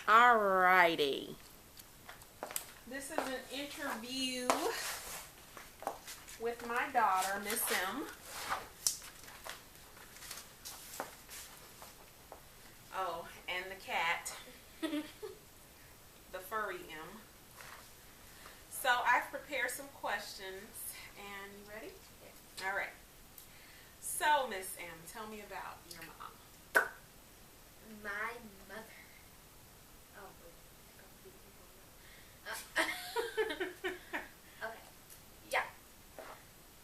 Alrighty. This is an interview with my daughter, Miss M. Oh, and the cat, the furry M. So I've prepared some questions, and you ready? Yes. All right. So, Miss M, tell me about your mom. My mother. Oh, wait. Okay. Yeah.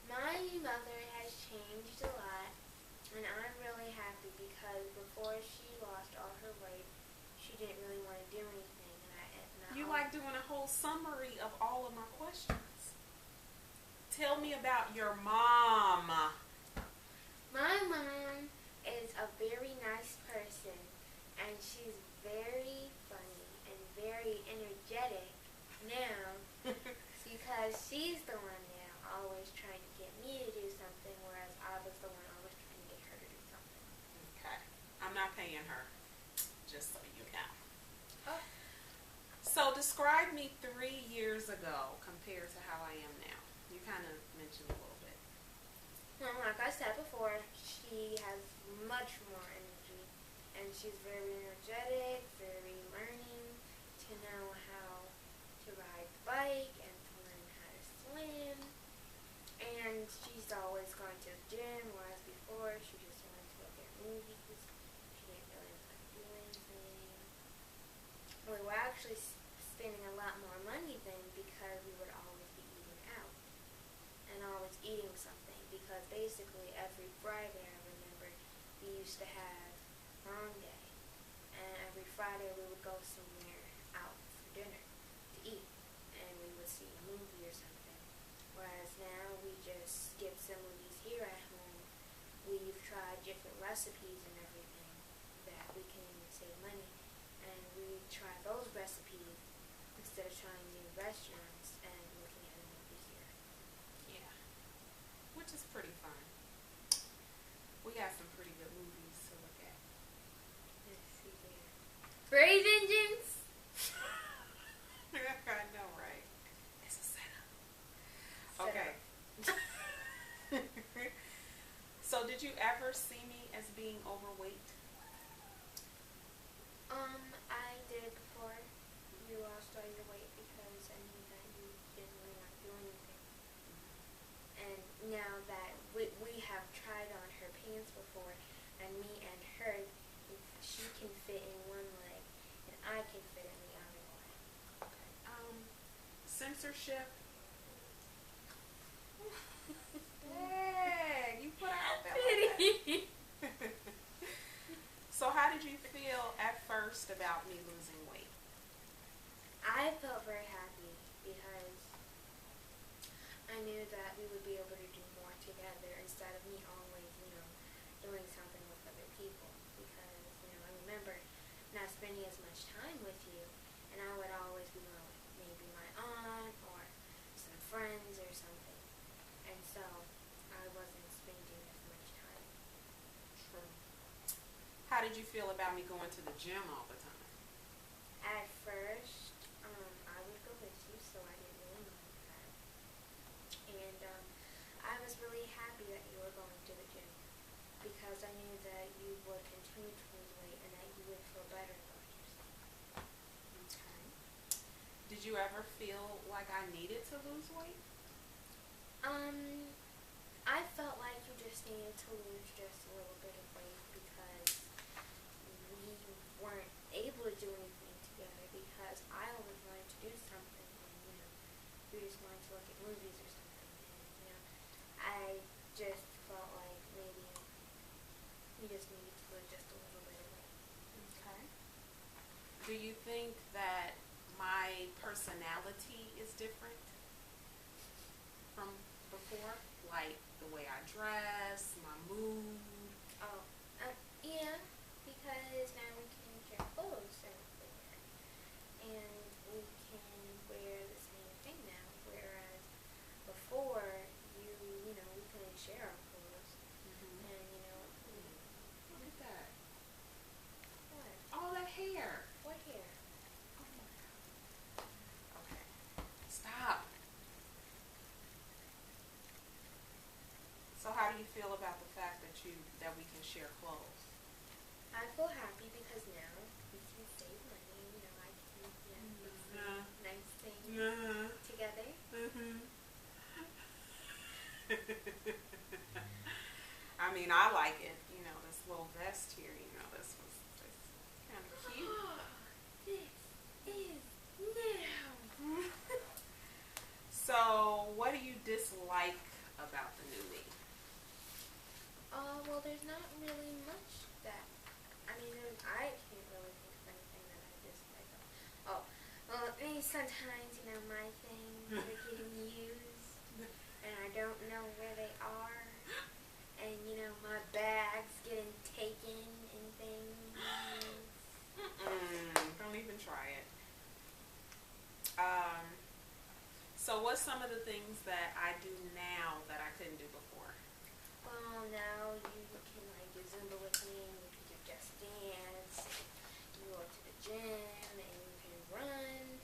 My mother has changed a lot, and I'm really happy because before she lost all her weight, she didn't really want to do anything. You like doing a whole summary of all of my questions. Tell me about your mom. My mom is a very nice person, and she's very funny and very energetic now because she's the one now always trying to get me to do something, whereas I was the one always trying to get her to do something. Okay. I'm not paying her, just so you know. Oh. So describe me 3 years ago compared to how I am now. You kind of mentioned a little bit. Well, like I said before, she has much more energy, and she's very energetic, very learning to know how to ride the bike and to learn how to swim. And she's always going to the gym, whereas before she just wanted to look at movies. She didn't really want to do anything. We were actually spending a lot more money then because we would always be eating out and always eating something, because basically every Friday, I remember, we used to have prom day, and every Friday we would go somewhere out for dinner to eat, and we would see a movie or something, whereas now we just skip some movies here at home. We've tried different recipes and everything that we can save money, and we try those recipes instead of trying new restaurants and looking at a movie here. Yeah. Which is pretty fun. We got some pretty good movies to look at. Let's see here. Brave Engines! I know, right? It's a setup. Okay. So did you ever see me as being overweight? I did before you lost all your weight because I knew that you didn't really want to do anything. And now that we have tried on her pants before, and me and her, she can fit in one leg, and I can fit in the other leg. Okay. Censorship. Hey, you put out that one. So how did you feel at first about me losing weight? I felt very happy because I knew that we would be able to do more together instead of me always, doing something with other people. Because, I remember not spending as much time with you, and I would always be going with maybe my aunt or some friends or something. And so I wasn't spending as much time. True. How did you feel about me going to the gym all the time? At first, I would go with you, so I didn't really mind that. And I was really happy that you were going to the gym because I knew that you would continue to lose weight and that you would feel better about yourself. Okay. Did you ever feel like I needed to lose weight? I felt like you just needed to lose just a little bit of weight because we weren't able to do anything together because I always wanted to do something and, we just wanted to look at movies or something. And, I just felt like maybe we just needed to lose just a little bit of weight. Okay. Do you think that my personality is different from before? Like the way I dress, my mood? Oh, yeah, because now we can share clothes and everything. And we can wear the same thing now, whereas before, we couldn't share our clothes. Mm-hmm. And, Look at that. what? All that hair. What hair? that we can share clothes? I feel happy because now we can save money. You know, I can get some nice things together. I mean, I like it. You know, this little vest here. You know, this kind of cute. This is new. So, what do you dislike about the new me? Well, there's not really much that. I mean, I can't really think of anything that I dislike. Oh, well, maybe sometimes, you know, my things are getting used, and I don't know where they are, and, you know, my bag's getting taken and things. Don't even try it. So what's some of the things that I do now that I couldn't do before? Well, now you can, like, do Zumba with me, and you can do Just Dance, you go to the gym, and you can run,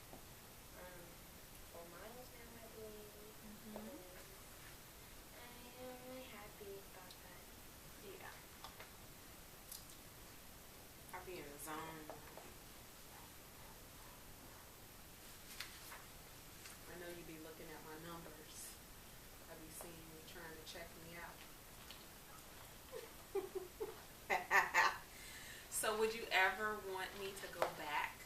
4 miles now, I believe. And I'm really happy about that. Yeah. I'll be in the zone. I know you be looking at my numbers. I be seeing you trying to check me out. So would you ever want me to go back?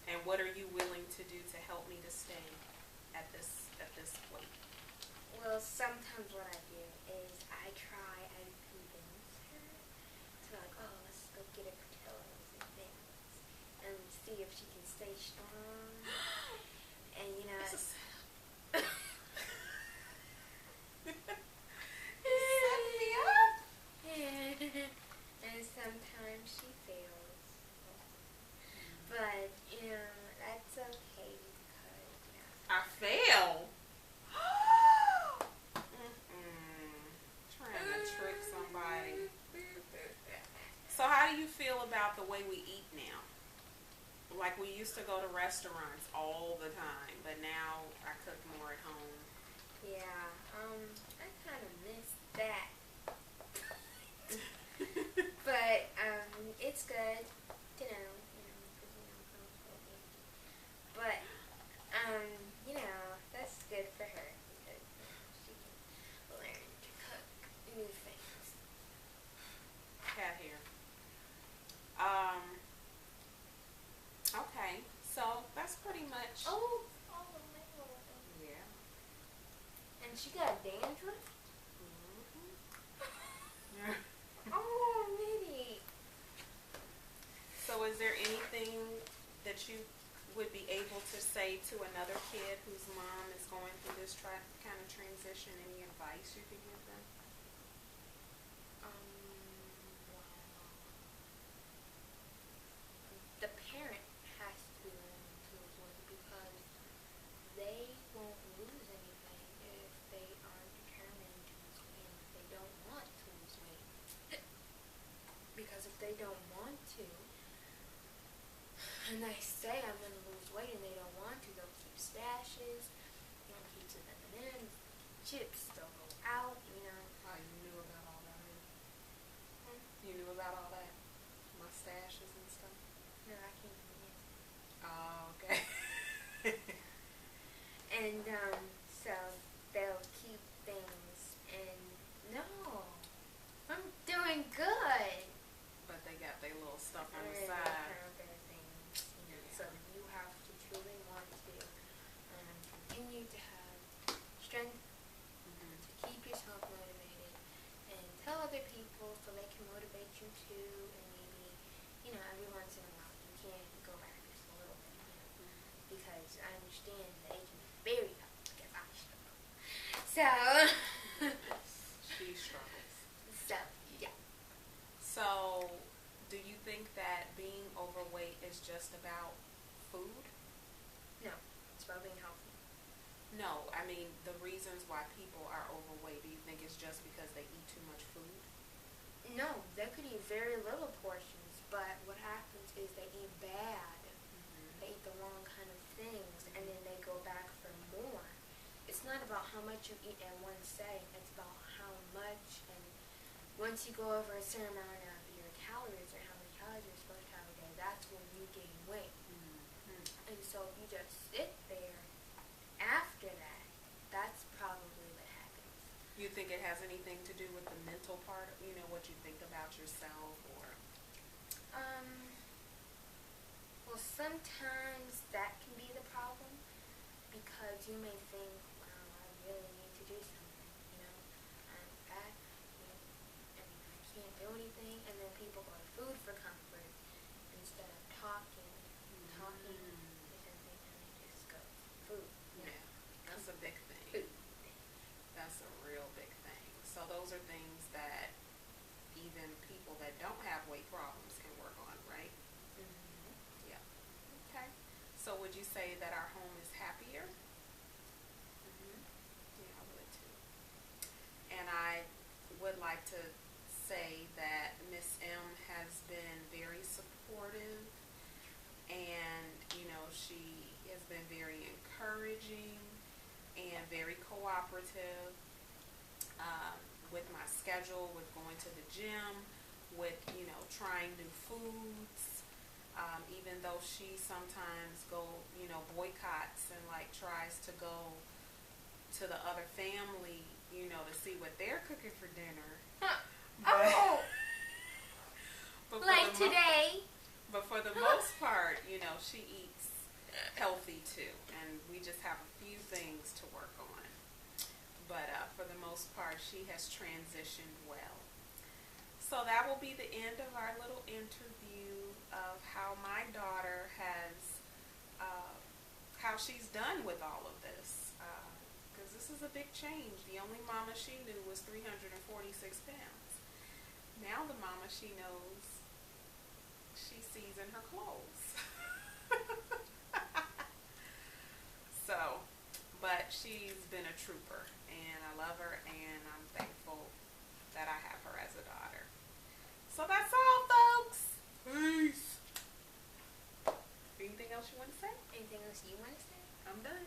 And what are you willing to do to help me to stay at this weight? Well, sometimes what I do is I try and convince her to, like, oh, let's go get her pillows and things and see if she can stay strong. And, you know, It's setting me up. and sometimes she fails. But, you know, that's okay because, I fail. Trying to trick somebody. So how do you feel about the way we eat now? Like, we used to go to restaurants all the time, but now I cook more at home. yeah, I kind of miss that. But, it's good to know, because, I'm so empty. But, you know, that's good for her because, she can learn to cook new things. Cat hair. Okay, so that's pretty much. Oh, the little. Yeah. And she got dandruff? Yeah. Oh, maybe. So is there anything that you would be able to say to another kid whose mom is going through this kind of transition? Any advice you could give them? Well, the parent has to be willing to lose weight because they won't lose anything if they are determined to lose weight and if they don't want to lose weight. Because if they don't want to, and they say I'm going to lose weight and they don't want to, they'll keep stashes, they'll keep some M&M's, chips, they'll go out, Oh, you knew about all that. You knew about all that? My stashes and stuff? No, I can't even answer. Oh, okay. And, so they'll keep things, and no, I'm doing good. But they got their little stuff on the And they side. have their things, Yeah. so you have to truly want to, continue to have strength to keep yourself motivated, and tell other people so they can motivate you too, and maybe, every once in a while you can go back just a little bit, because I understand that it can be very tough because I struggle. So, She struggles. yeah. So, do you think that being overweight is just about food? No, it's about being healthy. No, I mean the reasons why people are overweight. Do you think it's just because they eat too much food? No, they could eat very little portions, but what happens is they eat bad. They eat the wrong kind of things, and then they go back for more. It's not about how much you eat in one setting. It's about how once you go over a certain amount of your calories or how many calories you're supposed to have a day, that's when you gain weight. Mm-hmm. And so if you just sit there after that, that's probably what happens. You think it has anything to do with the mental part, what you think about yourself, or? Well, sometimes that can be the problem because you may think, wow, I really need to do something, I'm fat, and I can't do anything, and then people go to food for comfort instead of talking is something, and they just go food. Yeah, that's a big thing. Food. That's a real big thing. So those are things that even people that don't have weight problems can work on, right? Mm-hmm. Yeah. Okay. So would you say that our home is happier? Mm-hmm. Yeah, I would too. And I would like to say that Miss M has been very supportive, and she has been very encouraging and very cooperative with my schedule, with going to the gym, with trying new foods. Even though she sometimes boycotts and tries to go to the other family, to see what they're cooking for dinner. Oh, But like today. But for the most part, she eats healthy too, and we just have a few things to work on. But for the most part, she has transitioned well. So that will be the end of our little interview of how my daughter has, how she's done with all of this. Because this is a big change. The only mama she knew was 346 pounds. Now the mama she knows, she sees in her clothes. So, but she's been a trooper, and I love her, and I'm thankful that I have her as a daughter. So that's all, folks. Peace. Anything else you want to say? Anything else you want to say? I'm done.